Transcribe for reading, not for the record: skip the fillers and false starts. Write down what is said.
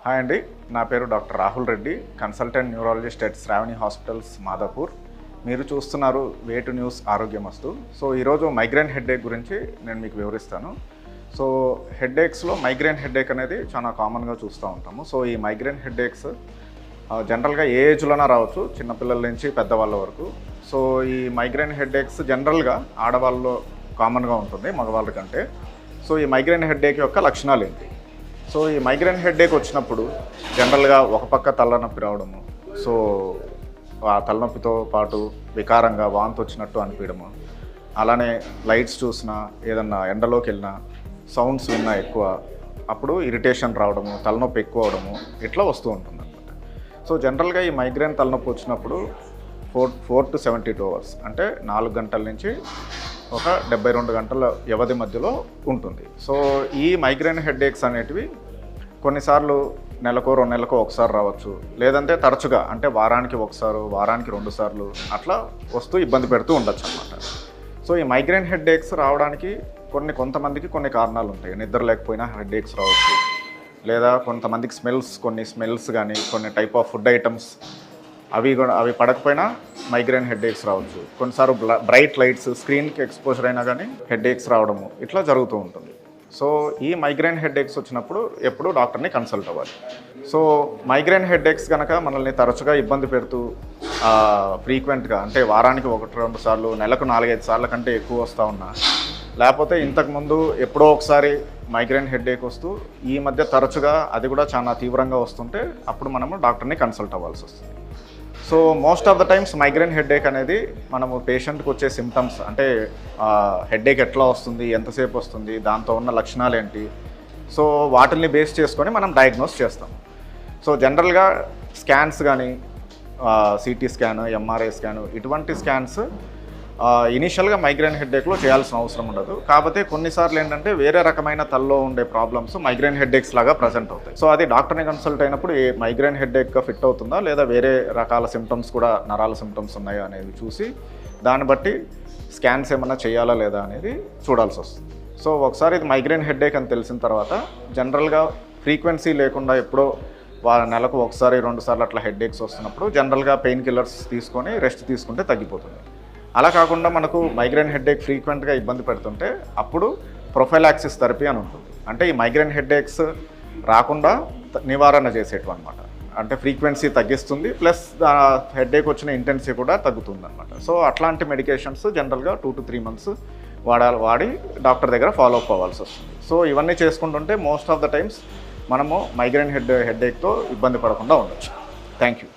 Hi అండి, నా పేరు doctor Rahul Reddy, consultant neurologist at Shravani hospitals Madhapur. మీరు చూస్తున్నారు వేటు న్యూస్ ఆరోగ్యమస్తు. సో ఈరోజు మైగ్రేన్ హెడేక్ గురించి నేను మీకు వివరిస్తాను. సో హెడేక్స్లో మైగ్రేన్ హెడేక్ అనేది చాలా కామన్గా చూస్తూ ఉంటాము. సో ఈ మైగ్రేన్ హెడేక్స్ జనరల్గా ఏ ఏజ్లోనా రావచ్చు, చిన్నపిల్లల నుంచి పెద్దవాళ్ళ వరకు. సో ఈ మైగ్రేన్ హెడేక్స్ జనరల్గా ఆడవాళ్ళలో కామన్గా ఉంటుంది మగవాళ్ళ కంటే. సో ఈ మైగ్రేన్ హెడేక్ యొక్క లక్షణాలు ఏంటి? సో ఈ మైగ్రేన్ హెడేక్ వచ్చినప్పుడు జనరల్గా ఒక పక్క తలనొప్పి రావడము, సో ఆ తలనొప్పితో పాటు వికారంగా వాంతి వచ్చినట్టు అనిపించడము, అలానే లైట్స్ చూసినా, ఏదన్నా ఎండలోకి వెళ్ళినా, సౌండ్స్ విన్నా ఎక్కువ, అప్పుడు ఇరిటేషన్ రావడము, తలనొప్పి ఎక్కువ అవడము, ఇట్లా వస్తూ ఉంటుంది అనమాట. సో జనరల్గా ఈ మైగ్రేన్ తలనొప్పి వచ్చినప్పుడు 4 to 72 hours అంటే 4 గంటల నుంచి ఒక 72 గంటల వ్యవధి మధ్యలో ఉంటుంది. సో ఈ మైగ్రేన్ హెడేక్స్ అనేటివి కొన్నిసార్లు నెలకో 2 నెలలకో ఒకసారి రావచ్చు, లేదంటే తరచుగా అంటే వారానికి ఒకసారి, వారానికి 2 సార్లు అట్లా వస్తూ ఇబ్బంది పెడుతూ ఉండొచ్చు అన్నమాట. సో ఈ మైగ్రేన్ హెడేక్స్ రావడానికి కొంతమందికి కొన్ని కారణాలు ఉంటాయి. నిద్ర లేకపోయినా హెడేక్స్ రావచ్చు, లేదా కొంతమందికి కొన్ని స్మెల్స్ కానీ, కొన్ని టైప్ ఆఫ్ ఫుడ్ ఐటమ్స్ అవి పడకపోయినా మైగ్రేన్ హెడేక్స్ రావచ్చు. కొన్నిసార్లు బ్రైట్ లైట్స్, స్క్రీన్కి ఎక్స్పోజర్ అయినా కానీ హెడేక్స్ రావడము ఇట్లా జరుగుతూ ఉంటుంది. సో ఈ మైగ్రేన్ హెడేక్స్ వచ్చినప్పుడు ఎప్పుడు డాక్టర్ని కన్సల్ట్ అవ్వాలి. సో మైగ్రేన్ హెడేక్స్ కనుక మనల్ని తరచుగా ఇబ్బంది పెడుతూ ఫ్రీక్వెంట్గా అంటే వారానికి 1-2 సార్లు, నెలకు 4-5 సార్ల కంటే ఎక్కువ వస్తూ ఉన్నా, లేకపోతే ఇంతకుముందు ఎప్పుడో ఒకసారి మైగ్రేన్ హెడేక్ వస్తూ ఈ మధ్య తరచుగా అది కూడా చాలా తీవ్రంగా వస్తుంటే అప్పుడు మనము డాక్టర్ని కన్సల్ట్ అవ్వాల్సి వస్తుంది. So most of the times migraine headache అనేది మనము పేషెంట్కి వచ్చే సిమ్టమ్స్ అంటే హెడేక్ ఎట్లా వస్తుంది, ఎంతసేపు వస్తుంది, దాంతో ఉన్న లక్షణాలు ఏంటి, సో వాటిని బేస్ చేసుకొని మనం డయాగ్నోస్ చేస్తాం. సో జనరల్గా స్కాన్స్ కానీ, సిటీ స్కాన్, ఎంఆర్ఐ స్కాన్, ఇటువంటి స్కాన్స్ ఇనీషియల్గా మైగ్రేన్ హెడేక్లో చేయాల్సిన అవసరం ఉండదు. కాకపోతే కొన్నిసార్లు ఏంటంటే వేరే రకమైన తలలో ఉండే ప్రాబ్లమ్స్ మైగ్రేన్ హెడేక్స్ లాగా ప్రజెంట్ అవుతాయి. సో అది డాక్టర్ని కన్సల్ట్ అయినప్పుడు ఏ మైగ్రేన్ హెడేక్గా ఫిట్ అవుతుందా, లేదా వేరే రకాల సిమ్టమ్స్ కూడా నరాల సిమ్టమ్స్ ఉన్నాయా అనేది చూసి దాన్ని బట్టి స్కాన్స్ ఏమైనా చేయాలా లేదా అనేది చూడాల్సి వస్తుంది. సో ఒకసారి ఇది మైగ్రేన్ హెడేక్ అని తెలిసిన తర్వాత జనరల్గా ఫ్రీక్వెన్సీ లేకుండా ఎప్పుడో నెలకు 1-2 సార్లు అట్లా హెడేక్స్ వస్తున్నప్పుడు జనరల్గా పెయిన్ కిల్లర్స్ తీసుకొని రెస్ట్ తీసుకుంటే తగ్గిపోతుంది. అలా కాకుండా మనకు మైగ్రేన్ హెడేక్ ఫ్రీక్వెంట్గా ఇబ్బంది పెడుతుంటే అప్పుడు ప్రొఫైలాక్సిస్ థెరపీ అని ఉంటుంది. అంటే ఈ మైగ్రేన్ హెడేక్స్ రాకుండా నివారణ చేసేటివి అనమాట. అంటే ఫ్రీక్వెన్సీ తగ్గిస్తుంది, ప్లస్ హెడేక్ వచ్చిన ఇంటెన్సిటీ కూడా తగ్గుతుంది అనమాట. సో అట్లాంటి మెడికేషన్స్ జనరల్గా 2 to 3 months వాడి డాక్టర్ దగ్గర ఫాలో అప్ అవ్వాల్సి వస్తుంది. సో ఇవన్నీ చేసుకుంటుంటే మోస్ట్ ఆఫ్ ద టైమ్స్ మనము మైగ్రేన్ హెడేక్తో ఇబ్బంది పడకుండా ఉండొచ్చు. Thank you.